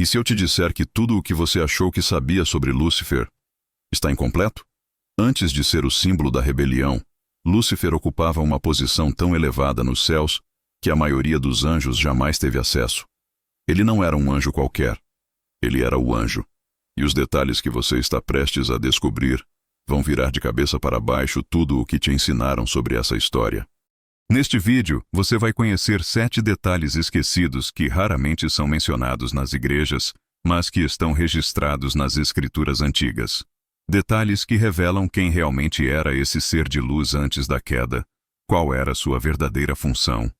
E se eu te disser que tudo o que você achou que sabia sobre Lúcifer está incompleto? Antes de ser o símbolo da rebelião, Lúcifer ocupava uma posição tão elevada nos céus que a maioria dos anjos jamais teve acesso. Ele não era um anjo qualquer. Ele era o anjo. E os detalhes que você está prestes a descobrir vão virar de cabeça para baixo tudo o que te ensinaram sobre essa história. Neste vídeo, você vai conhecer 7 detalhes esquecidos que raramente são mencionados nas igrejas, mas que estão registrados nas escrituras antigas. Detalhes que revelam quem realmente era esse ser de luz antes da queda, qual era sua verdadeira função,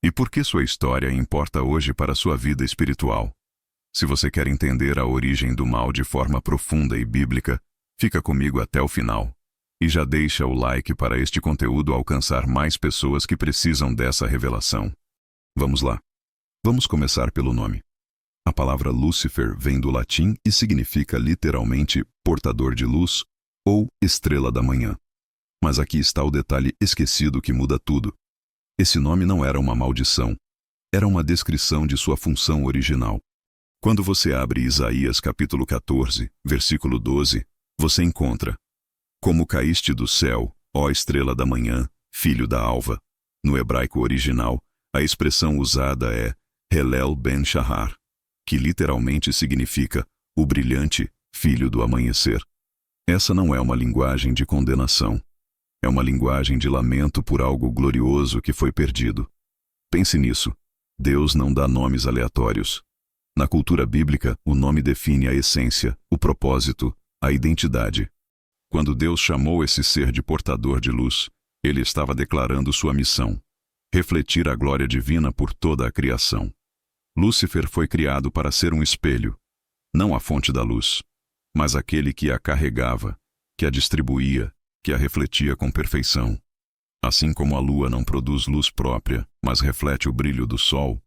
e por que sua história importa hoje para sua vida espiritual. Se você quer entender a origem do mal de forma profunda e bíblica, fica comigo até o final. E já deixa o like para este conteúdo alcançar mais pessoas que precisam dessa revelação. Vamos lá. Vamos começar pelo nome. A palavra Lúcifer vem do latim e significa literalmente portador de luz ou estrela da manhã. Mas aqui está o detalhe esquecido que muda tudo. Esse nome não era uma maldição. Era uma descrição de sua função original. Quando você abre Isaías capítulo 14, versículo 12, você encontra: Como caíste do céu, ó estrela da manhã, filho da alva. No hebraico original, a expressão usada é Helel ben Shahar, que literalmente significa o brilhante filho do amanhecer. Essa não é uma linguagem de condenação. É uma linguagem de lamento por algo glorioso que foi perdido. Pense nisso. Deus não dá nomes aleatórios. Na cultura bíblica, o nome define a essência, o propósito, a identidade. Quando Deus chamou esse ser de portador de luz, ele estava declarando sua missão: refletir a glória divina por toda a criação. Lúcifer foi criado para ser um espelho, não a fonte da luz, mas aquele que a carregava, que a distribuía, que a refletia com perfeição. Assim como a lua não produz luz própria, mas reflete o brilho do sol,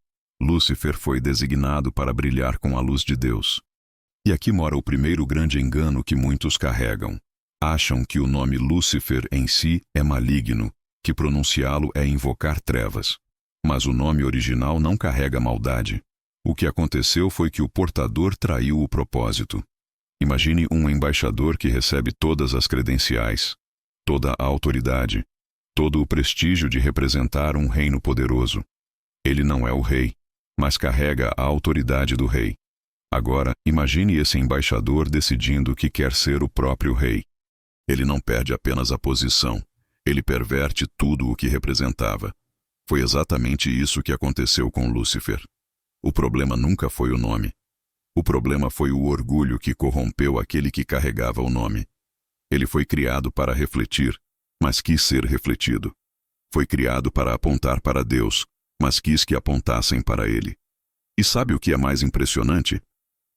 Lúcifer foi designado para brilhar com a luz de Deus. E aqui mora o primeiro grande engano que muitos carregam. Acham que o nome Lúcifer em si é maligno, que pronunciá-lo é invocar trevas. Mas o nome original não carrega maldade. O que aconteceu foi que o portador traiu o propósito. Imagine um embaixador que recebe todas as credenciais, toda a autoridade, todo o prestígio de representar um reino poderoso. Ele não é o rei, mas carrega a autoridade do rei. Agora, imagine esse embaixador decidindo que quer ser o próprio rei. Ele não perde apenas a posição, ele perverte tudo o que representava. Foi exatamente isso que aconteceu com Lúcifer. O problema nunca foi o nome. O problema foi o orgulho que corrompeu aquele que carregava o nome. Ele foi criado para refletir, mas quis ser refletido. Foi criado para apontar para Deus, mas quis que apontassem para ele. E sabe o que é mais impressionante?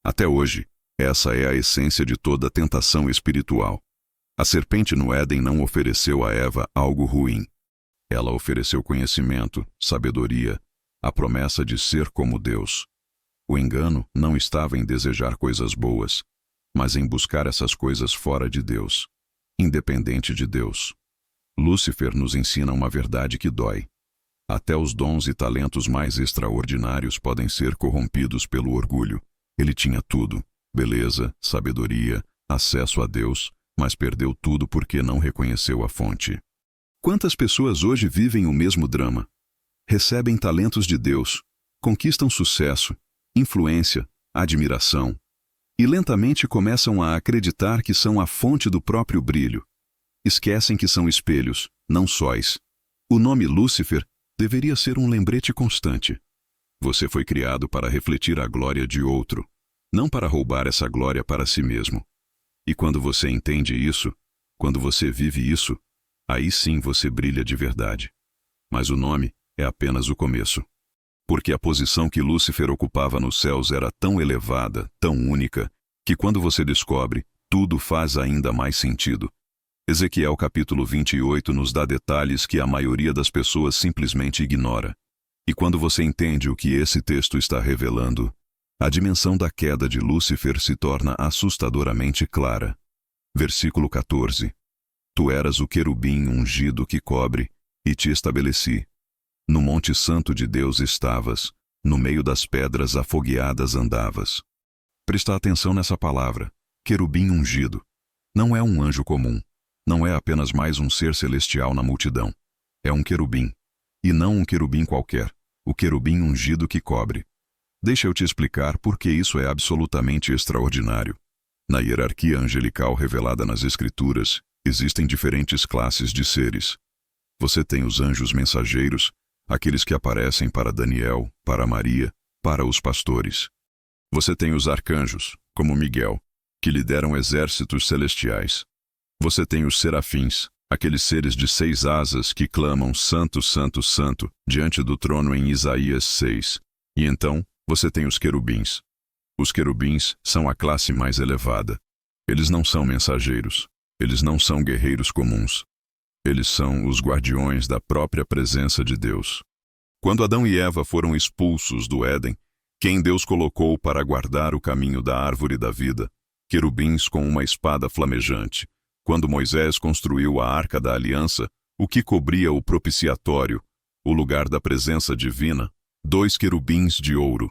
Até hoje, essa é a essência de toda tentação espiritual. A serpente no Éden não ofereceu a Eva algo ruim. Ela ofereceu conhecimento, sabedoria, a promessa de ser como Deus. O engano não estava em desejar coisas boas, mas em buscar essas coisas fora de Deus, independente de Deus. Lúcifer nos ensina uma verdade que dói. Até os dons e talentos mais extraordinários podem ser corrompidos pelo orgulho. Ele tinha tudo: beleza, sabedoria, acesso a Deus, mas perdeu tudo porque não reconheceu a fonte. Quantas pessoas hoje vivem o mesmo drama? Recebem talentos de Deus, conquistam sucesso, influência, admiração, e lentamente começam a acreditar que são a fonte do próprio brilho. Esquecem que são espelhos, não sóis. O nome Lúcifer deveria ser um lembrete constante. Você foi criado para refletir a glória de outro, não para roubar essa glória para si mesmo. E quando você entende isso, quando você vive isso, aí sim você brilha de verdade. Mas o nome é apenas o começo. Porque a posição que Lúcifer ocupava nos céus era tão elevada, tão única, que quando você descobre, tudo faz ainda mais sentido. Ezequiel capítulo 28 nos dá detalhes que a maioria das pessoas simplesmente ignora. E quando você entende o que esse texto está revelando, a dimensão da queda de Lúcifer se torna assustadoramente clara. Versículo 14. Tu eras o querubim ungido que cobre, e te estabeleci. No monte santo de Deus estavas, no meio das pedras afogueadas andavas. Presta atenção nessa palavra, querubim ungido. Não é um anjo comum. Não é apenas mais um ser celestial na multidão. É um querubim. E não um querubim qualquer. O querubim ungido que cobre. Deixa eu te explicar por que isso é absolutamente extraordinário. Na hierarquia angelical revelada nas Escrituras, existem diferentes classes de seres. Você tem os anjos mensageiros, aqueles que aparecem para Daniel, para Maria, para os pastores. Você tem os arcanjos, como Miguel, que lideram exércitos celestiais. Você tem os serafins, aqueles seres de 6 asas que clamam Santo, Santo, Santo, diante do trono em Isaías 6. E então, você tem os querubins. Os querubins são a classe mais elevada. Eles não são mensageiros. Eles não são guerreiros comuns. Eles são os guardiões da própria presença de Deus. Quando Adão e Eva foram expulsos do Éden, quem Deus colocou para guardar o caminho da árvore da vida? Querubins com uma espada flamejante. Quando Moisés construiu a Arca da Aliança, o que cobria o propiciatório, o lugar da presença divina? 2 querubins de ouro.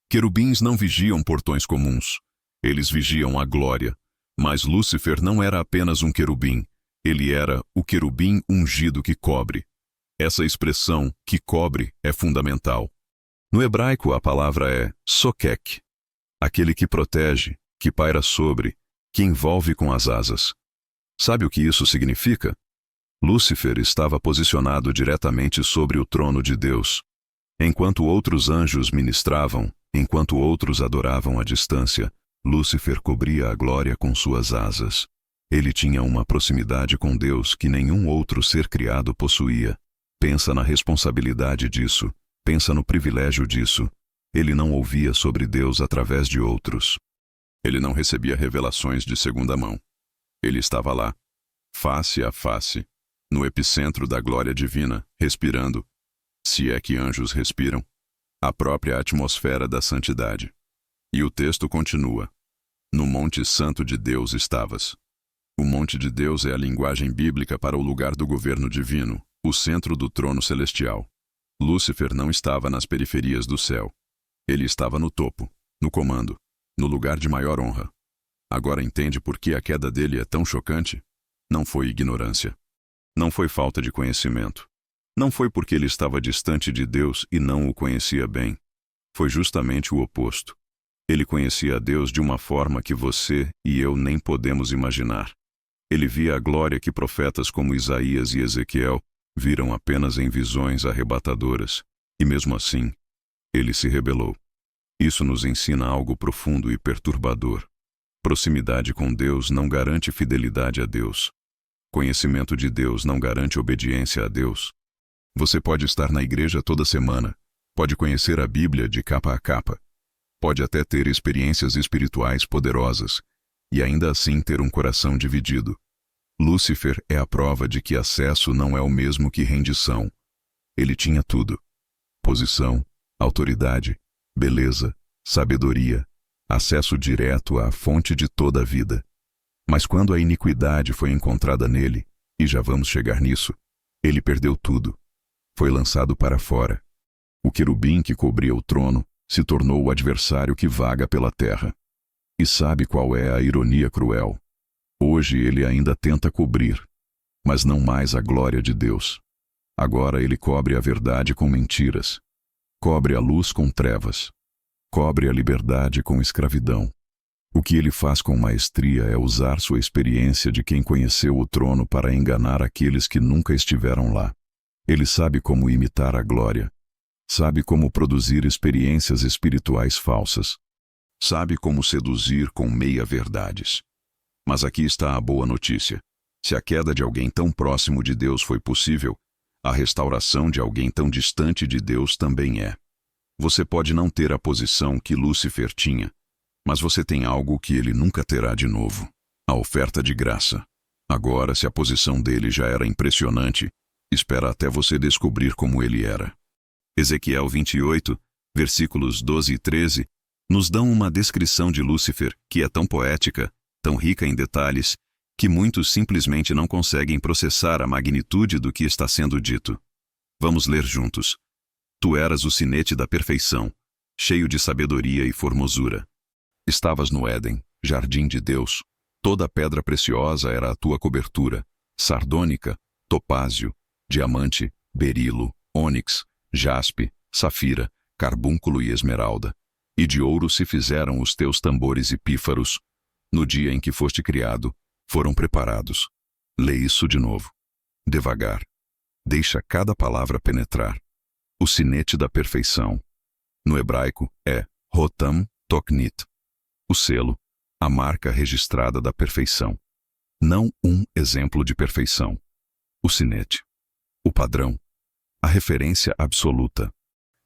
Querubins não vigiam portões comuns. Eles vigiam a glória. Mas Lúcifer não era apenas um querubim. Ele era o querubim ungido que cobre. Essa expressão, que cobre, é fundamental. No hebraico, a palavra é sokek, aquele que protege, que paira sobre, que envolve com as asas. Sabe o que isso significa? Lúcifer estava posicionado diretamente sobre o trono de Deus. Enquanto outros anjos ministravam, enquanto outros adoravam à distância, Lúcifer cobria a glória com suas asas. Ele tinha uma proximidade com Deus que nenhum outro ser criado possuía. Pensa na responsabilidade disso. Pensa no privilégio disso. Ele não ouvia sobre Deus através de outros. Ele não recebia revelações de segunda mão. Ele estava lá, face a face, no epicentro da glória divina, respirando, se é que anjos respiram, a própria atmosfera da santidade. E o texto continua. No Monte Santo de Deus estavas. O Monte de Deus é a linguagem bíblica para o lugar do governo divino, o centro do trono celestial. Lúcifer não estava nas periferias do céu. Ele estava no topo, no comando, no lugar de maior honra. Agora entende por que a queda dele é tão chocante? Não foi ignorância. Não foi falta de conhecimento. Não foi porque ele estava distante de Deus e não o conhecia bem. Foi justamente o oposto. Ele conhecia a Deus de uma forma que você e eu nem podemos imaginar. Ele via a glória que profetas como Isaías e Ezequiel viram apenas em visões arrebatadoras, e mesmo assim, ele se rebelou. Isso nos ensina algo profundo e perturbador. Proximidade com Deus não garante fidelidade a Deus. Conhecimento de Deus não garante obediência a Deus. Você pode estar na igreja toda semana, pode conhecer a Bíblia de capa a capa, pode até ter experiências espirituais poderosas, e ainda assim ter um coração dividido. Lúcifer é a prova de que acesso não é o mesmo que rendição. Ele tinha tudo: posição, autoridade, beleza, sabedoria, acesso direto à fonte de toda a vida. Mas quando a iniquidade foi encontrada nele, e já vamos chegar nisso, ele perdeu tudo. Foi lançado para fora. O querubim que cobria o trono se tornou o adversário que vaga pela terra. E sabe qual é a ironia cruel? Hoje ele ainda tenta cobrir, mas não mais a glória de Deus. Agora ele cobre a verdade com mentiras, cobre a luz com trevas, cobre a liberdade com escravidão. O que ele faz com maestria é usar sua experiência de quem conheceu o trono para enganar aqueles que nunca estiveram lá. Ele sabe como imitar a glória, sabe como produzir experiências espirituais falsas, sabe como seduzir com meia-verdades. Mas aqui está a boa notícia. Se a queda de alguém tão próximo de Deus foi possível, a restauração de alguém tão distante de Deus também é. Você pode não ter a posição que Lúcifer tinha, mas você tem algo que ele nunca terá de novo: a oferta de graça. Agora, se a posição dele já era impressionante, espera até você descobrir como ele era. Ezequiel 28, versículos 12 e 13, nos dão uma descrição de Lúcifer que é tão poética, tão rica em detalhes, que muitos simplesmente não conseguem processar a magnitude do que está sendo dito. Vamos ler juntos. Tu eras o sinete da perfeição, cheio de sabedoria e formosura. Estavas no Éden, jardim de Deus. Toda pedra preciosa era a tua cobertura: sardônica, topázio, diamante, berilo, ônix, jaspe, safira, carbúnculo e esmeralda. E de ouro se fizeram os teus tambores e pífaros. No dia em que foste criado, foram preparados. Lê isso de novo. Devagar. Deixa cada palavra penetrar. O sinete da perfeição. No hebraico é Rotam Toknit. O selo, a marca registrada da perfeição. Não um exemplo de perfeição. O sinete. O padrão. A referência absoluta.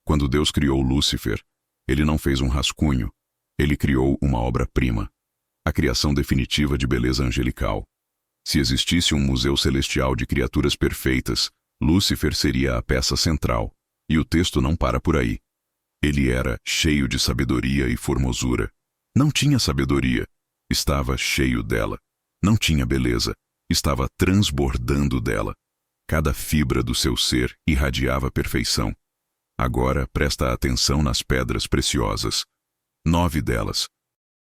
Quando Deus criou Lúcifer, ele não fez um rascunho. Ele criou uma obra-prima. A criação definitiva de beleza angelical. Se existisse um museu celestial de criaturas perfeitas, Lúcifer seria a peça central. E o texto não para por aí. Ele era cheio de sabedoria e formosura. Não tinha sabedoria, estava cheio dela. Não tinha beleza, estava transbordando dela. Cada fibra do seu ser irradiava perfeição. Agora presta atenção nas pedras preciosas. 9 delas: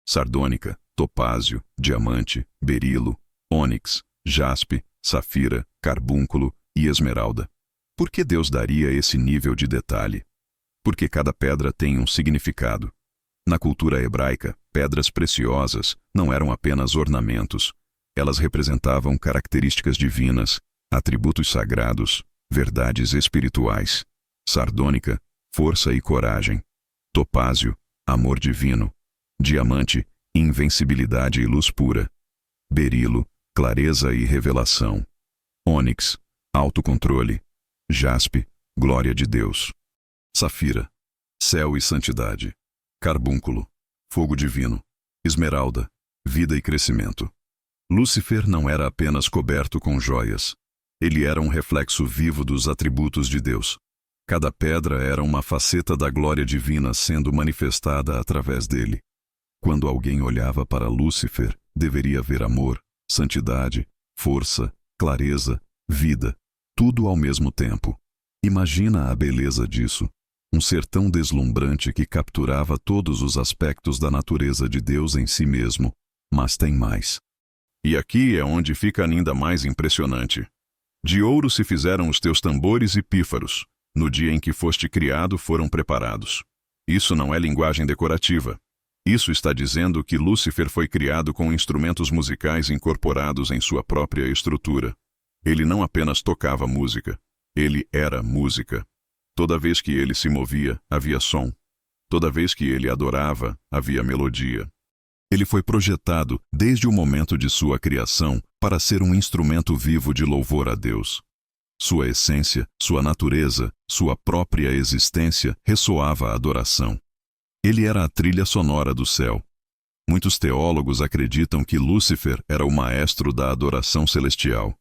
sardônica, topázio, diamante, berilo, ônix, jaspe, safira, carbúnculo e esmeralda. Por que Deus daria esse nível de detalhe? Porque cada pedra tem um significado. Na cultura hebraica, pedras preciosas não eram apenas ornamentos. Elas representavam características divinas, atributos sagrados, verdades espirituais. Sardônica, força e coragem. Topázio, amor divino. Diamante, invencibilidade e luz pura. Berilo, clareza e revelação. Ônix, autocontrole. Jaspe, glória de Deus. Safira, céu e santidade. Carbúnculo, fogo divino. Esmeralda, vida e crescimento. Lúcifer não era apenas coberto com joias. Ele era um reflexo vivo dos atributos de Deus. Cada pedra era uma faceta da glória divina sendo manifestada através dele. Quando alguém olhava para Lúcifer, deveria ver amor, santidade, força, clareza, vida, tudo ao mesmo tempo. Imagina a beleza disso. Um ser tão deslumbrante que capturava todos os aspectos da natureza de Deus em si mesmo. Mas tem mais. E aqui é onde fica ainda mais impressionante. De ouro se fizeram os teus tambores e pífaros. No dia em que foste criado foram preparados. Isso não é linguagem decorativa. Isso está dizendo que Lúcifer foi criado com instrumentos musicais incorporados em sua própria estrutura. Ele não apenas tocava música. Ele era música. Toda vez que ele se movia, havia som. Toda vez que ele adorava, havia melodia. Ele foi projetado, desde o momento de sua criação, para ser um instrumento vivo de louvor a Deus. Sua essência, sua natureza, sua própria existência ressoava a adoração. Ele era a trilha sonora do céu. Muitos teólogos acreditam que Lúcifer era o maestro da adoração celestial,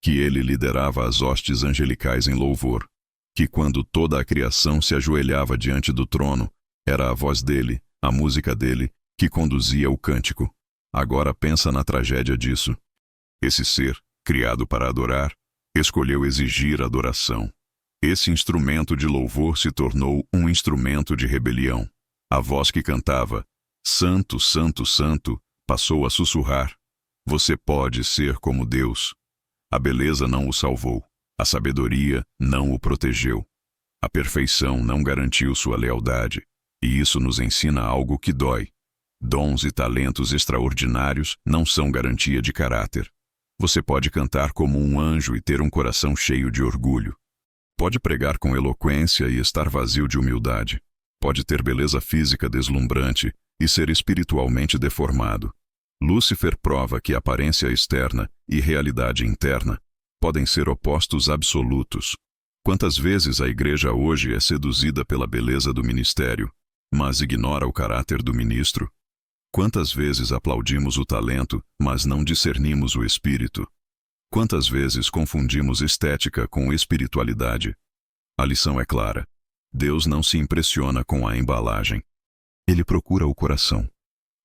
que ele liderava as hostes angelicais em louvor, que quando toda a criação se ajoelhava diante do trono, era a voz dele, a música dele, que conduzia o cântico. Agora pensa na tragédia disso. Esse ser, criado para adorar, escolheu exigir adoração. Esse instrumento de louvor se tornou um instrumento de rebelião. A voz que cantava, Santo, Santo, Santo, passou a sussurrar, você pode ser como Deus. A beleza não o salvou. A sabedoria não o protegeu. A perfeição não garantiu sua lealdade. E isso nos ensina algo que dói. Dons e talentos extraordinários não são garantia de caráter. Você pode cantar como um anjo e ter um coração cheio de orgulho. Pode pregar com eloquência e estar vazio de humildade. Pode ter beleza física deslumbrante e ser espiritualmente deformado. Lúcifer prova que aparência externa e realidade interna podem ser opostos absolutos. Quantas vezes a igreja hoje é seduzida pela beleza do ministério, mas ignora o caráter do ministro? Quantas vezes aplaudimos o talento, mas não discernimos o espírito? Quantas vezes confundimos estética com espiritualidade? A lição é clara. Deus não se impressiona com a embalagem. Ele procura o coração.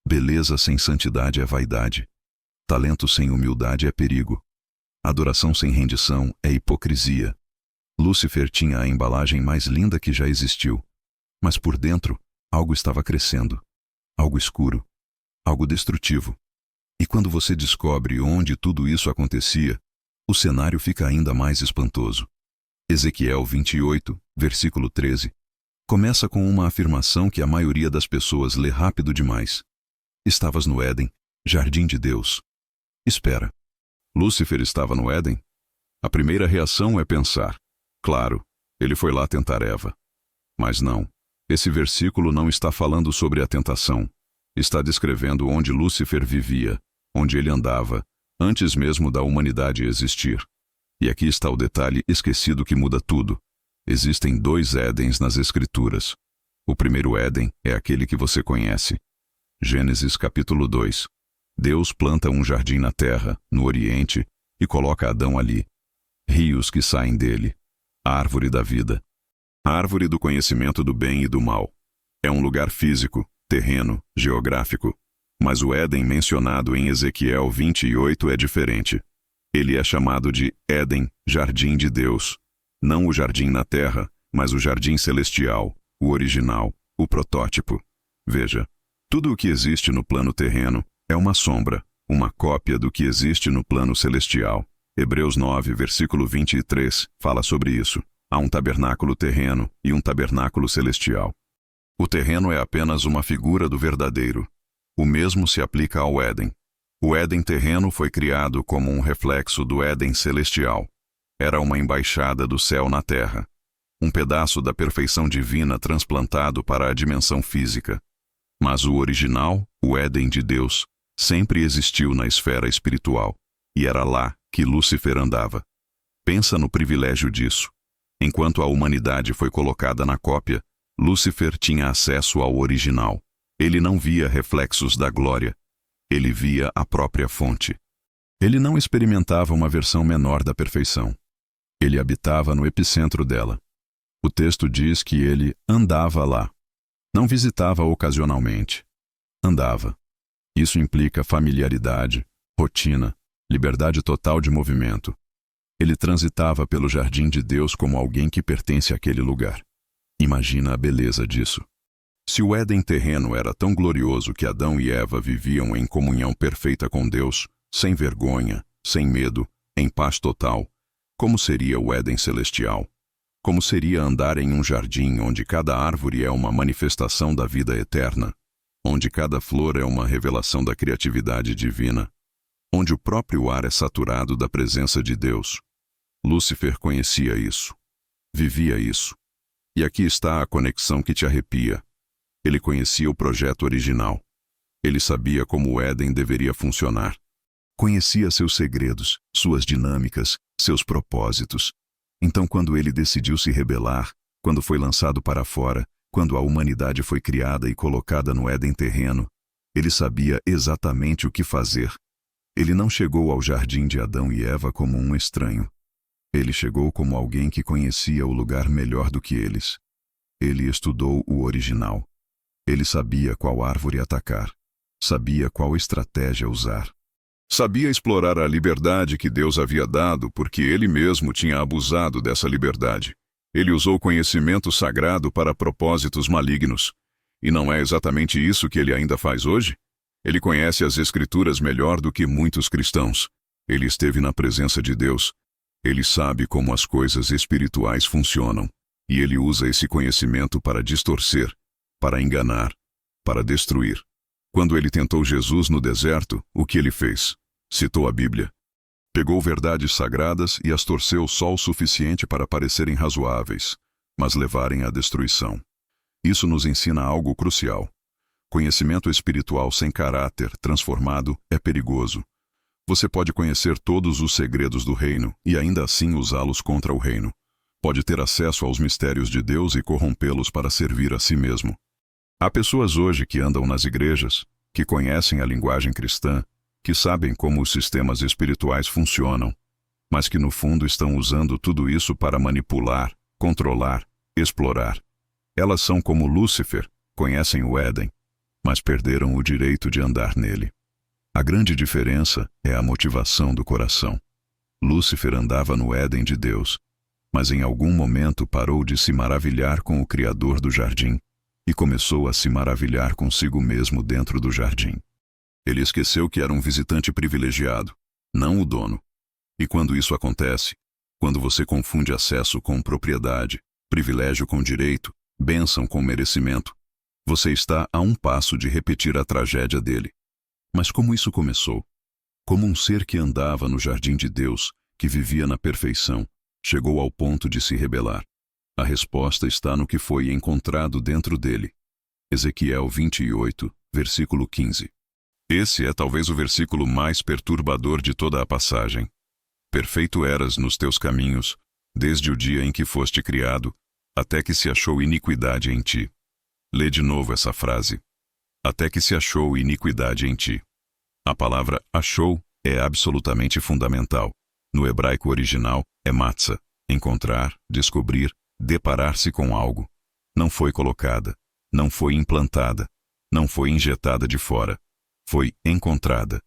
Beleza sem santidade é vaidade. Talento sem humildade é perigo. Adoração sem rendição é hipocrisia. Lúcifer tinha a embalagem mais linda que já existiu. Mas por dentro, algo estava crescendo. Algo escuro, algo destrutivo. E quando você descobre onde tudo isso acontecia, o cenário fica ainda mais espantoso. Ezequiel 28, versículo 13, começa com uma afirmação que a maioria das pessoas lê rápido demais. Estavas no Éden, jardim de Deus. Espera, Lúcifer estava no Éden? A primeira reação é pensar, claro, ele foi lá tentar Eva. Mas não, esse versículo não está falando sobre a tentação. Está descrevendo onde Lúcifer vivia, onde ele andava, antes mesmo da humanidade existir. E aqui está o detalhe esquecido que muda tudo. Existem 2 Édens nas Escrituras. O primeiro Éden é aquele que você conhece. Gênesis capítulo 2. Deus planta um jardim na terra, no Oriente, e coloca Adão ali. Rios que saem dele. A árvore da vida. A árvore do conhecimento do bem e do mal. É um lugar físico, terreno, geográfico. Mas o Éden mencionado em Ezequiel 28 é diferente. Ele é chamado de Éden, jardim de Deus. Não o jardim na terra, mas o jardim celestial, o original, o protótipo. Veja, tudo o que existe no plano terreno é uma sombra, uma cópia do que existe no plano celestial. Hebreus 9, versículo 23, fala sobre isso. Há um tabernáculo terreno e um tabernáculo celestial. O terreno é apenas uma figura do verdadeiro. O mesmo se aplica ao Éden. O Éden terreno foi criado como um reflexo do Éden celestial. Era uma embaixada do céu na terra. Um pedaço da perfeição divina transplantado para a dimensão física. Mas o original, o Éden de Deus, sempre existiu na esfera espiritual. E era lá que Lúcifer andava. Pensa no privilégio disso. Enquanto a humanidade foi colocada na cópia, Lúcifer tinha acesso ao original. Ele não via reflexos da glória. Ele via a própria fonte. Ele não experimentava uma versão menor da perfeição. Ele habitava no epicentro dela. O texto diz que ele andava lá. Não visitava ocasionalmente. Andava. Isso implica familiaridade, rotina, liberdade total de movimento. Ele transitava pelo jardim de Deus como alguém que pertence àquele lugar. Imagina a beleza disso. Se o Éden terreno era tão glorioso que Adão e Eva viviam em comunhão perfeita com Deus, sem vergonha, sem medo, em paz total, como seria o Éden celestial? Como seria andar em um jardim onde cada árvore é uma manifestação da vida eterna, onde cada flor é uma revelação da criatividade divina, onde o próprio ar é saturado da presença de Deus? Lúcifer conhecia isso, vivia isso. E aqui está a conexão que te arrepia. Ele conhecia o projeto original. Ele sabia como o Éden deveria funcionar. Conhecia seus segredos, suas dinâmicas, seus propósitos. Então, quando ele decidiu se rebelar, quando foi lançado para fora, quando a humanidade foi criada e colocada no Éden terreno, ele sabia exatamente o que fazer. Ele não chegou ao jardim de Adão e Eva como um estranho. Ele chegou como alguém que conhecia o lugar melhor do que eles. Ele estudou o original. Ele sabia qual árvore atacar. Sabia qual estratégia usar. Sabia explorar a liberdade que Deus havia dado porque ele mesmo tinha abusado dessa liberdade. Ele usou conhecimento sagrado para propósitos malignos. E não é exatamente isso que ele ainda faz hoje? Ele conhece as Escrituras melhor do que muitos cristãos. Ele esteve na presença de Deus. Ele sabe como as coisas espirituais funcionam. E ele usa esse conhecimento para distorcer, para enganar, para destruir. Quando ele tentou Jesus no deserto, o que ele fez? Citou a Bíblia. Pegou verdades sagradas e as torceu só o suficiente para parecerem razoáveis, mas levarem à destruição. Isso nos ensina algo crucial. Conhecimento espiritual sem caráter transformado é perigoso. Você pode conhecer todos os segredos do reino e ainda assim usá-los contra o reino. Pode ter acesso aos mistérios de Deus e corrompê-los para servir a si mesmo. Há pessoas hoje que andam nas igrejas, que conhecem a linguagem cristã, que sabem como os sistemas espirituais funcionam, mas que no fundo estão usando tudo isso para manipular, controlar, explorar. Elas são como Lúcifer, conhecem o Éden, mas perderam o direito de andar nele. A grande diferença é a motivação do coração. Lúcifer andava no Éden de Deus, mas em algum momento parou de se maravilhar com o Criador do jardim e começou a se maravilhar consigo mesmo dentro do jardim. Ele esqueceu que era um visitante privilegiado, não o dono. E quando isso acontece, quando você confunde acesso com propriedade, privilégio com direito, bênção com merecimento, você está a um passo de repetir a tragédia dele. Mas como isso começou? Como um ser que andava no jardim de Deus, que vivia na perfeição, chegou ao ponto de se rebelar? A resposta está no que foi encontrado dentro dele. Ezequiel 28, versículo 15. Esse é talvez o versículo mais perturbador de toda a passagem. Perfeito eras nos teus caminhos, desde o dia em que foste criado, até que se achou iniquidade em ti. Lê de novo essa frase. Até que se achou iniquidade em ti. A palavra achou é absolutamente fundamental. No hebraico original é matzah, encontrar, descobrir, deparar-se com algo. Não foi colocada, não foi implantada, não foi injetada de fora. Foi encontrada.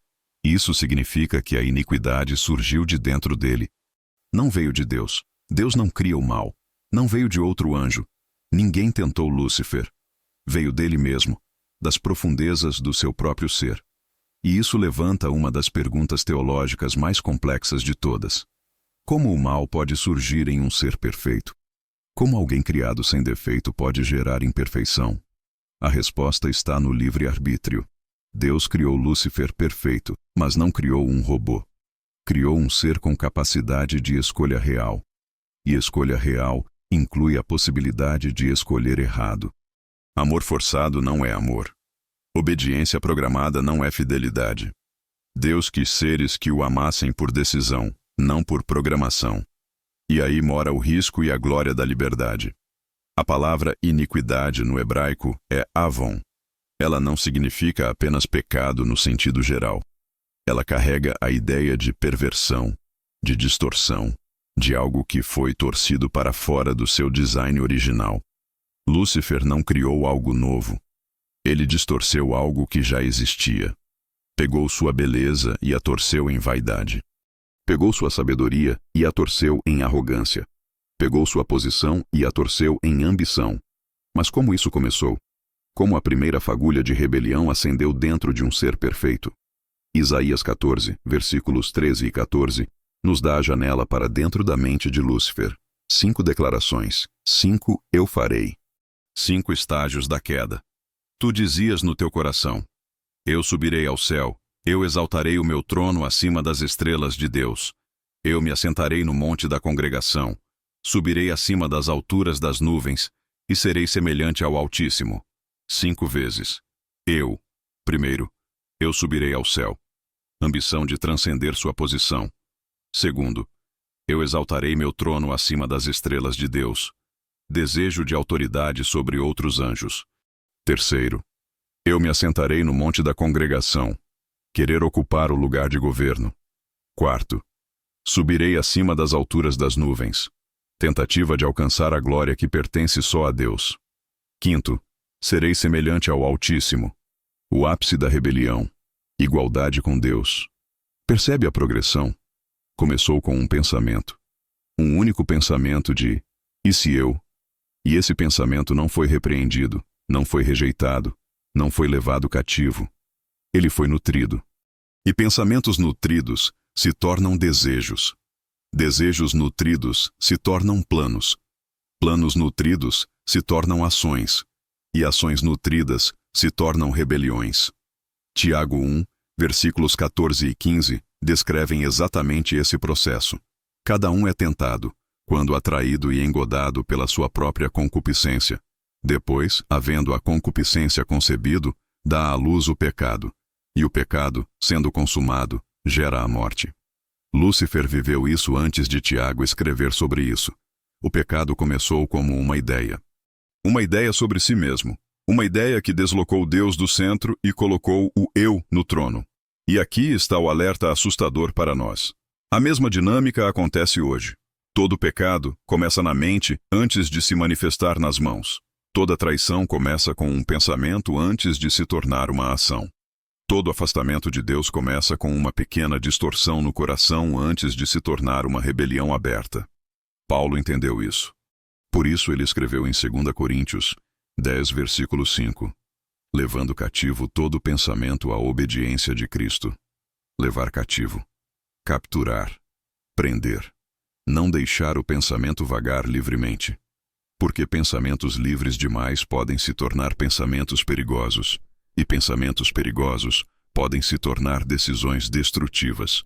Isso significa que a iniquidade surgiu de dentro dele. Não veio de Deus. Deus não cria o mal. Não veio de outro anjo. Ninguém tentou Lúcifer. Veio dele mesmo, das profundezas do seu próprio ser. E isso levanta uma das perguntas teológicas mais complexas de todas. Como o mal pode surgir em um ser perfeito? Como alguém criado sem defeito pode gerar imperfeição? A resposta está no livre-arbítrio. Deus criou Lúcifer perfeito, mas não criou um robô. Criou um ser com capacidade de escolha real. E escolha real inclui a possibilidade de escolher errado. Amor forçado não é amor. Obediência programada não é fidelidade. Deus quis seres que o amassem por decisão, não por programação. E aí mora o risco e a glória da liberdade. A palavra iniquidade no hebraico é avon. Ela não significa apenas pecado no sentido geral. Ela carrega a ideia de perversão, de distorção, de algo que foi torcido para fora do seu design original. Lúcifer não criou algo novo. Ele distorceu algo que já existia. Pegou sua beleza e a torceu em vaidade. Pegou sua sabedoria e a torceu em arrogância. Pegou sua posição e a torceu em ambição. Mas como isso começou? Como a primeira fagulha de rebelião acendeu dentro de um ser perfeito? Isaías 14, versículos 13 e 14, nos dá a janela para dentro da mente de Lúcifer. 5 declarações. 5 eu farei. 5 estágios da queda. Tu dizias no teu coração: eu subirei ao céu, eu exaltarei o meu trono acima das estrelas de Deus. Eu me assentarei no monte da congregação, subirei acima das alturas das nuvens, e serei semelhante ao Altíssimo. 5 vezes. Primeiro, eu subirei ao céu. Ambição de transcender sua posição. Segundo, eu exaltarei meu trono acima das estrelas de Deus. Desejo de autoridade sobre outros anjos. Terceiro, eu me assentarei no monte da congregação. Querer ocupar o lugar de governo. Quarto, subirei acima das alturas das nuvens. Tentativa de alcançar a glória que pertence só a Deus. Quinto, serei semelhante ao Altíssimo. O ápice da rebelião. Igualdade com Deus. Percebe a progressão? Começou com um pensamento. Um único pensamento de, e se eu? E esse pensamento não foi repreendido, não foi rejeitado, não foi levado cativo. Ele foi nutrido. E pensamentos nutridos se tornam desejos. Desejos nutridos se tornam planos. Planos nutridos se tornam ações. E ações nutridas se tornam rebeliões. Tiago 1, versículos 14 e 15, descrevem exatamente esse processo. Cada um é tentado, quando atraído e engodado pela sua própria concupiscência. Depois, havendo a concupiscência concebido, dá à luz o pecado. E o pecado, sendo consumado, gera a morte. Lúcifer viveu isso antes de Tiago escrever sobre isso. O pecado começou como uma ideia. Uma ideia sobre si mesmo. Uma ideia que deslocou Deus do centro e colocou o eu no trono. E aqui está o alerta assustador para nós. A mesma dinâmica acontece hoje. Todo pecado começa na mente antes de se manifestar nas mãos. Toda traição começa com um pensamento antes de se tornar uma ação. Todo afastamento de Deus começa com uma pequena distorção no coração antes de se tornar uma rebelião aberta. Paulo entendeu isso. Por isso ele escreveu em 2 Coríntios 10, versículo 5. levando cativo todo pensamento à obediência de Cristo. Levar cativo. Capturar. Prender. Não deixar o pensamento vagar livremente. Porque pensamentos livres demais podem se tornar pensamentos perigosos, e pensamentos perigosos podem se tornar decisões destrutivas.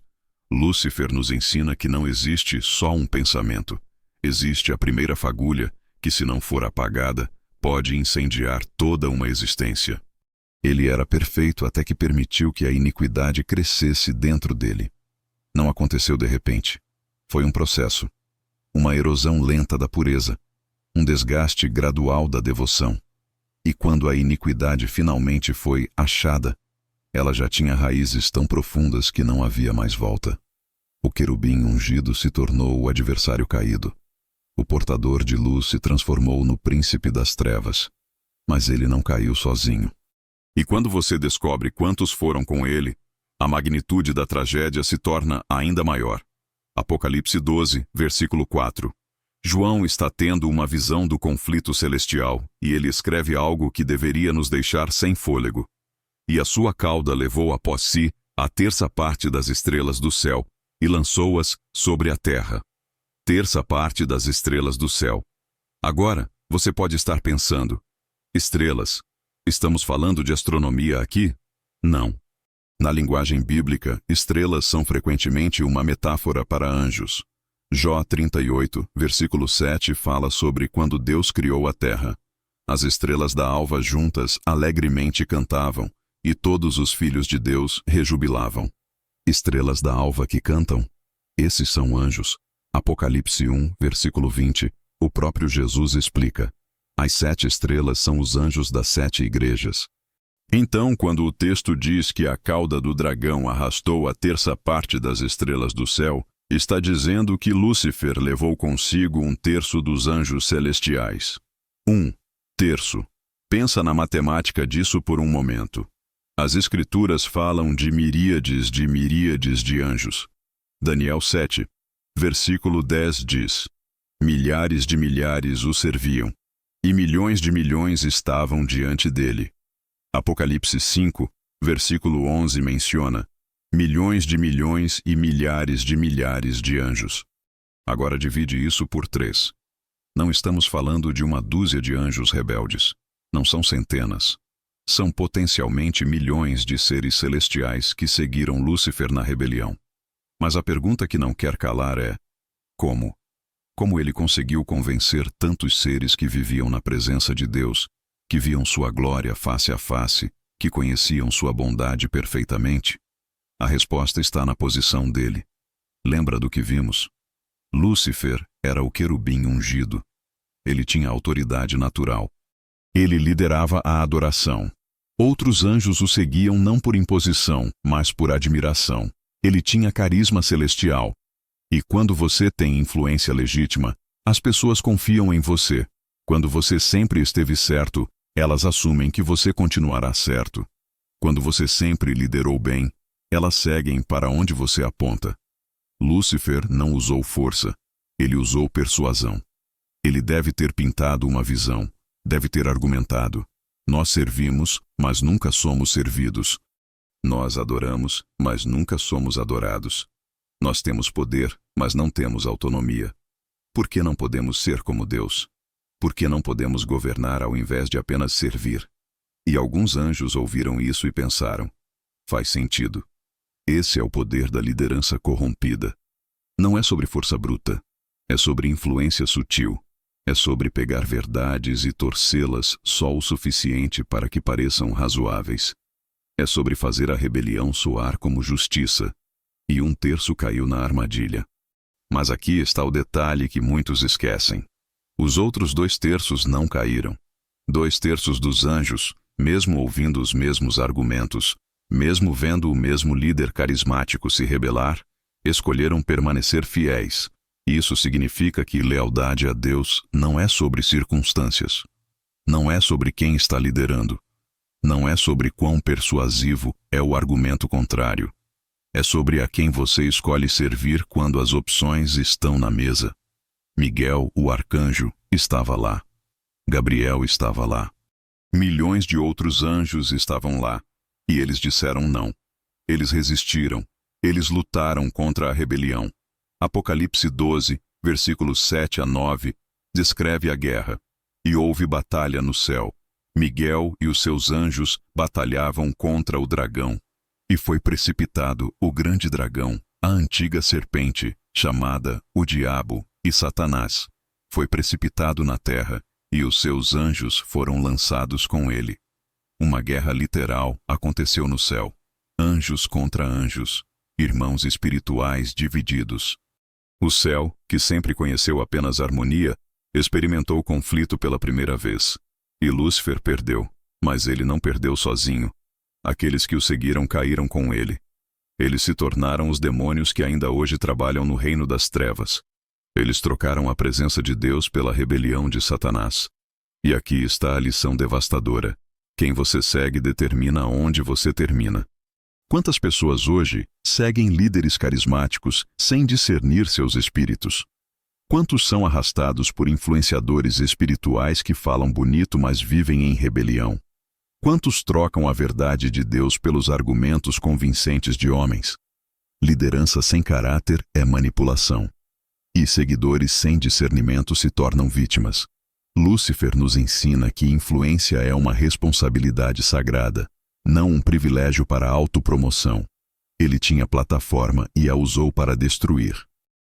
Lúcifer nos ensina que não existe só um pensamento. Existe a primeira fagulha, que se não for apagada, pode incendiar toda uma existência. Ele era perfeito até que permitiu que a iniquidade crescesse dentro dele. Não aconteceu de repente. Foi um processo. Uma erosão lenta da pureza. Um desgaste gradual da devoção. E quando a iniquidade finalmente foi achada, ela já tinha raízes tão profundas que não havia mais volta. O querubim ungido se tornou o adversário caído. O portador de luz se transformou no príncipe das trevas. Mas ele não caiu sozinho. E quando você descobre quantos foram com ele, a magnitude da tragédia se torna ainda maior. Apocalipse 12, versículo 4. João está tendo uma visão do conflito celestial, e ele escreve algo que deveria nos deixar sem fôlego. E a sua cauda levou após si a terça parte das estrelas do céu, e lançou-as sobre a terra. Terça parte das estrelas do céu. Agora, você pode estar pensando, estrelas, estamos falando de astronomia aqui? Não. Na linguagem bíblica, estrelas são frequentemente uma metáfora para anjos. Jó 38, versículo 7 fala sobre quando Deus criou a terra. As estrelas da alva juntas alegremente cantavam, e todos os filhos de Deus rejubilavam. Estrelas da alva que cantam? Esses são anjos. Apocalipse 1, versículo 20, o próprio Jesus explica. As 7 estrelas são os anjos das 7 igrejas. Então, quando o texto diz que a cauda do dragão arrastou a terça parte das estrelas do céu, está dizendo que Lúcifer levou consigo um terço dos anjos celestiais. 1/3. Pensa na matemática disso por um momento. As Escrituras falam de miríades de anjos. Daniel 7, versículo 10 diz: milhares de milhares o serviam, e milhões de milhões estavam diante dele. Apocalipse 5, versículo 11 menciona: milhões de milhões e milhares de anjos. Agora divide isso por 3. Não estamos falando de uma dúzia de anjos rebeldes. Não são centenas. São potencialmente milhões de seres celestiais que seguiram Lúcifer na rebelião. Mas a pergunta que não quer calar é: como? Como ele conseguiu convencer tantos seres que viviam na presença de Deus, que viam sua glória face a face, que conheciam sua bondade perfeitamente? A resposta está na posição dele. Lembra do que vimos? Lúcifer era o querubim ungido. Ele tinha autoridade natural. Ele liderava a adoração. Outros anjos o seguiam não por imposição, mas por admiração. Ele tinha carisma celestial. E quando você tem influência legítima, as pessoas confiam em você. Quando você sempre esteve certo, elas assumem que você continuará certo. Quando você sempre liderou bem, elas seguem para onde você aponta. Lúcifer não usou força, ele usou persuasão. Ele deve ter pintado uma visão, deve ter argumentado: nós servimos, mas nunca somos servidos. Nós adoramos, mas nunca somos adorados. Nós temos poder, mas não temos autonomia. Por que não podemos ser como Deus? Por que não podemos governar ao invés de apenas servir? E alguns anjos ouviram isso e pensaram: faz sentido. Esse é o poder da liderança corrompida. Não é sobre força bruta. É sobre influência sutil. É sobre pegar verdades e torcê-las só o suficiente para que pareçam razoáveis. É sobre fazer a rebelião soar como justiça. E 1/3 caiu na armadilha. Mas aqui está o detalhe que muitos esquecem. Os outros 2/3 não caíram. 2/3 dos anjos, mesmo ouvindo os mesmos argumentos, mesmo vendo o mesmo líder carismático se rebelar, escolheram permanecer fiéis. Isso significa que lealdade a Deus não é sobre circunstâncias. Não é sobre quem está liderando. Não é sobre quão persuasivo é o argumento contrário. É sobre a quem você escolhe servir quando as opções estão na mesa. Miguel, o arcanjo, estava lá. Gabriel estava lá. Milhões de outros anjos estavam lá, e eles disseram não. Eles resistiram. Eles lutaram contra a rebelião. Apocalipse 12, versículos 7 a 9, descreve a guerra. E houve batalha no céu. Miguel e os seus anjos batalhavam contra o dragão. E foi precipitado o grande dragão, a antiga serpente, chamada o Diabo e Satanás. Foi precipitado na terra, e os seus anjos foram lançados com ele. Uma guerra literal aconteceu no céu. Anjos contra anjos, irmãos espirituais divididos. O céu, que sempre conheceu apenas harmonia, experimentou conflito pela primeira vez. E Lúcifer perdeu, mas ele não perdeu sozinho. Aqueles que o seguiram caíram com ele. Eles se tornaram os demônios que ainda hoje trabalham no reino das trevas. Eles trocaram a presença de Deus pela rebelião de Satanás. E aqui está a lição devastadora. Quem você segue determina onde você termina. Quantas pessoas hoje seguem líderes carismáticos sem discernir seus espíritos? Quantos são arrastados por influenciadores espirituais que falam bonito, mas vivem em rebelião? Quantos trocam a verdade de Deus pelos argumentos convincentes de homens? Liderança sem caráter é manipulação. E seguidores sem discernimento se tornam vítimas. Lúcifer nos ensina que influência é uma responsabilidade sagrada, não um privilégio para autopromoção. Ele tinha plataforma e a usou para destruir.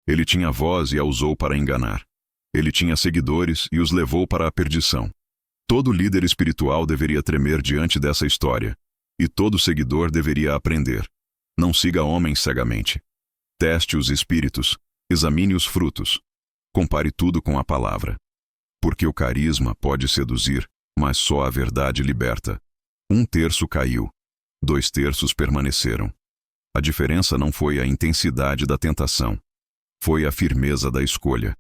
Ele tinha voz e a usou para enganar. Ele tinha seguidores e os levou para a perdição. Todo líder espiritual deveria tremer diante dessa história. E todo seguidor deveria aprender. Não siga homens cegamente. Teste os espíritos. Examine os frutos. Compare tudo com a palavra. Porque o carisma pode seduzir, mas só a verdade liberta. 1/3 caiu. 2/3 permaneceram. A diferença não foi a intensidade da tentação. Foi a firmeza da escolha.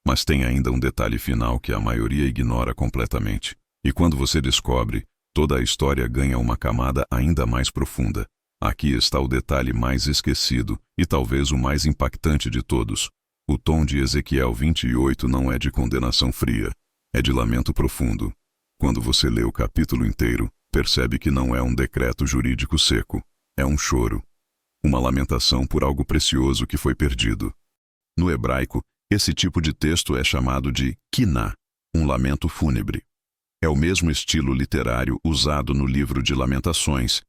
Mas tem ainda um detalhe final que a maioria ignora completamente. E quando você descobre, toda a história ganha uma camada ainda mais profunda. Aqui está o detalhe mais esquecido e talvez o mais impactante de todos. O tom de Ezequiel 28 não é de condenação fria, é de lamento profundo. Quando você lê o capítulo inteiro, percebe que não é um decreto jurídico seco, é um choro. Uma lamentação por algo precioso que foi perdido. No hebraico, esse tipo de texto é chamado de quiná, um lamento fúnebre. É o mesmo estilo literário usado no livro de Lamentações,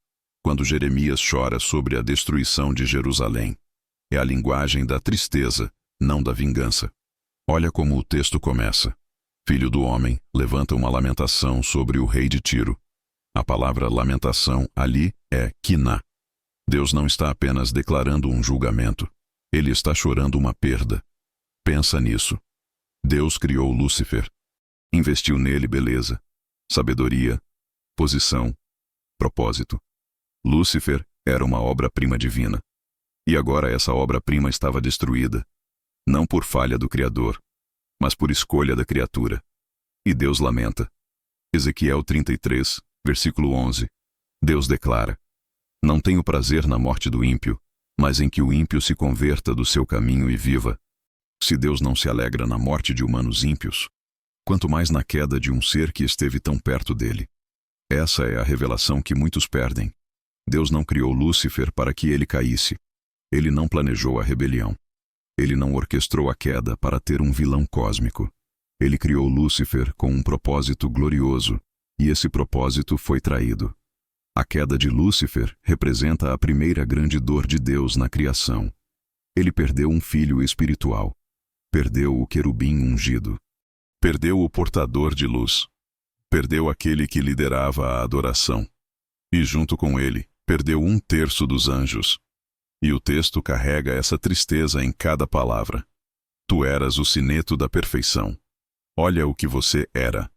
quando Jeremias chora sobre a destruição de Jerusalém. É a linguagem da tristeza, não da vingança. Olha como o texto começa. Filho do homem, levanta uma lamentação sobre o rei de Tiro. A palavra lamentação ali é quiná. Deus não está apenas declarando um julgamento. Ele está chorando uma perda. Pensa nisso. Deus criou Lúcifer. Investiu nele beleza, sabedoria, posição, propósito. Lúcifer era uma obra-prima divina. E agora essa obra-prima estava destruída. Não por falha do Criador, mas por escolha da criatura. E Deus lamenta. Ezequiel 33, versículo 11. Deus declara: Não tenho prazer na morte do ímpio, mas em que o ímpio se converta do seu caminho e viva. Se Deus não se alegra na morte de humanos ímpios, quanto mais na queda de um ser que esteve tão perto dele. Essa é a revelação que muitos perdem. Deus não criou Lúcifer para que ele caísse. Ele não planejou a rebelião. Ele não orquestrou a queda para ter um vilão cósmico. Ele criou Lúcifer com um propósito glorioso, e esse propósito foi traído. A queda de Lúcifer representa a primeira grande dor de Deus na criação. Ele perdeu um filho espiritual. Perdeu o querubim ungido. Perdeu o portador de luz. Perdeu aquele que liderava a adoração. E junto com ele, perdeu 1/3 dos anjos. E o texto carrega essa tristeza em cada palavra. Tu eras o sineto da perfeição. Olha o que você era.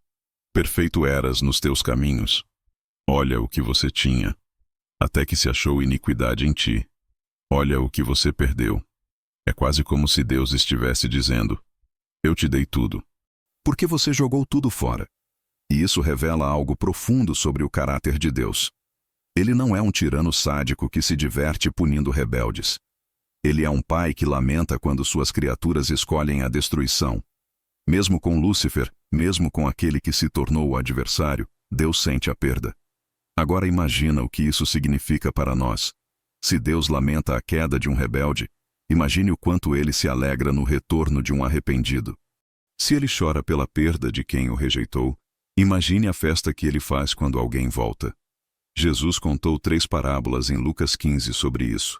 Perfeito eras nos teus caminhos. Olha o que você tinha, até que se achou iniquidade em ti. Olha o que você perdeu. É quase como se Deus estivesse dizendo: Eu te dei tudo. Por que você jogou tudo fora? E isso revela algo profundo sobre o caráter de Deus. Ele não é um tirano sádico que se diverte punindo rebeldes. Ele é um pai que lamenta quando suas criaturas escolhem a destruição. Mesmo com Lúcifer, mesmo com aquele que se tornou o adversário, Deus sente a perda. Agora imagina o que isso significa para nós. Se Deus lamenta a queda de um rebelde, imagine o quanto ele se alegra no retorno de um arrependido. Se ele chora pela perda de quem o rejeitou, imagine a festa que ele faz quando alguém volta. Jesus contou 3 parábolas em Lucas 15 sobre isso.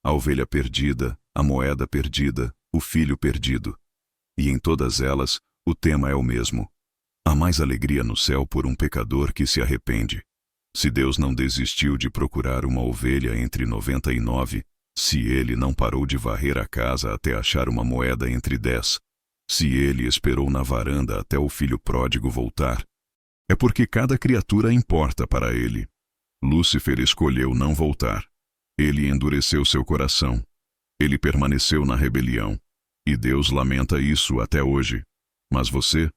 A ovelha perdida, a moeda perdida, o filho perdido. E em todas elas, o tema é o mesmo. Há mais alegria no céu por um pecador que se arrepende. Se Deus não desistiu de procurar uma ovelha entre 99, se ele não parou de varrer a casa até achar uma moeda entre 10, se ele esperou na varanda até o filho pródigo voltar, é porque cada criatura importa para ele. Lúcifer escolheu não voltar. Ele endureceu seu coração. Ele permaneceu na rebelião. E Deus lamenta isso até hoje. Mas você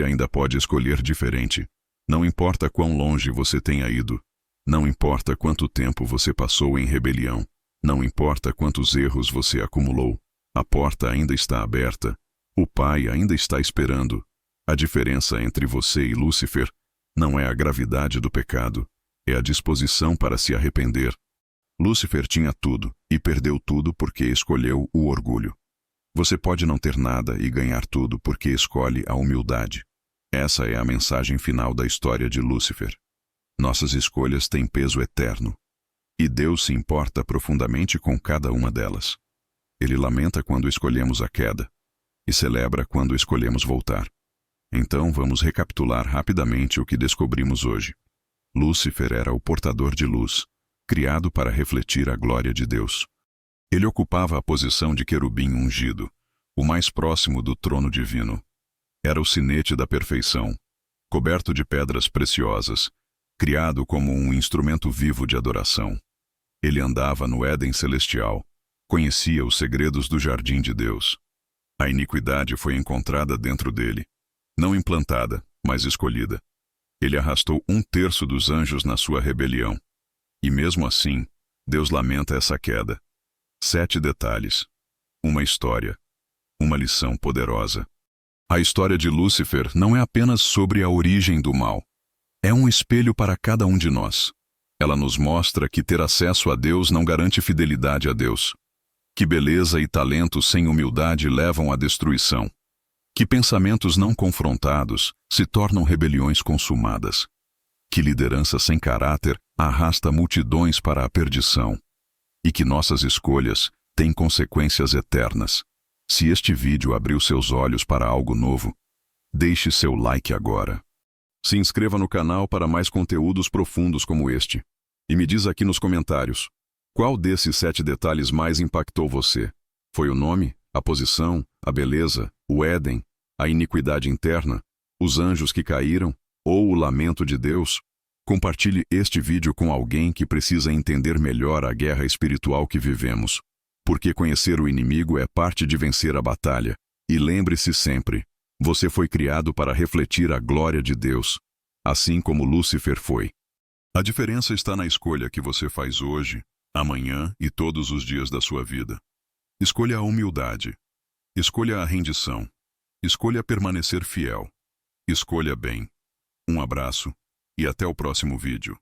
ainda pode escolher diferente. Não importa quão longe você tenha ido. Não importa quanto tempo você passou em rebelião. Não importa quantos erros você acumulou. A porta ainda está aberta. O Pai ainda está esperando. A diferença entre você e Lúcifer não é a gravidade do pecado, é a disposição para se arrepender. Lúcifer tinha tudo e perdeu tudo porque escolheu o orgulho. Você pode não ter nada e ganhar tudo porque escolhe a humildade. Essa é a mensagem final da história de Lúcifer. Nossas escolhas têm peso eterno. E Deus se importa profundamente com cada uma delas. Ele lamenta quando escolhemos a queda e celebra quando escolhemos voltar. Então vamos recapitular rapidamente o que descobrimos hoje. Lúcifer era o portador de luz, criado para refletir a glória de Deus. Ele ocupava a posição de querubim ungido, o mais próximo do trono divino. Era o sinete da perfeição, coberto de pedras preciosas, criado como um instrumento vivo de adoração. Ele andava no Éden celestial, conhecia os segredos do jardim de Deus. A iniquidade foi encontrada dentro dele, não implantada, mas escolhida. Ele arrastou 1/3 dos anjos na sua rebelião. E mesmo assim, Deus lamenta essa queda. 7 detalhes. Uma história. Uma lição poderosa. A história de Lúcifer não é apenas sobre a origem do mal. É um espelho para cada um de nós. Ela nos mostra que ter acesso a Deus não garante fidelidade a Deus. Que beleza e talento sem humildade levam à destruição. Que pensamentos não confrontados se tornam rebeliões consumadas. Que liderança sem caráter arrasta multidões para a perdição. E que nossas escolhas têm consequências eternas. Se este vídeo abriu seus olhos para algo novo, deixe seu like agora. Se inscreva no canal para mais conteúdos profundos como este. E me diz aqui nos comentários, qual desses 7 detalhes mais impactou você? Foi o nome, a posição, a beleza, o Éden, a iniquidade interna, os anjos que caíram, ou o lamento de Deus? Compartilhe este vídeo com alguém que precisa entender melhor a guerra espiritual que vivemos. Porque conhecer o inimigo é parte de vencer a batalha. E lembre-se sempre, você foi criado para refletir a glória de Deus, assim como Lúcifer foi. A diferença está na escolha que você faz hoje, amanhã e todos os dias da sua vida. Escolha a humildade. Escolha a rendição. Escolha permanecer fiel. Escolha bem. Um abraço e até o próximo vídeo.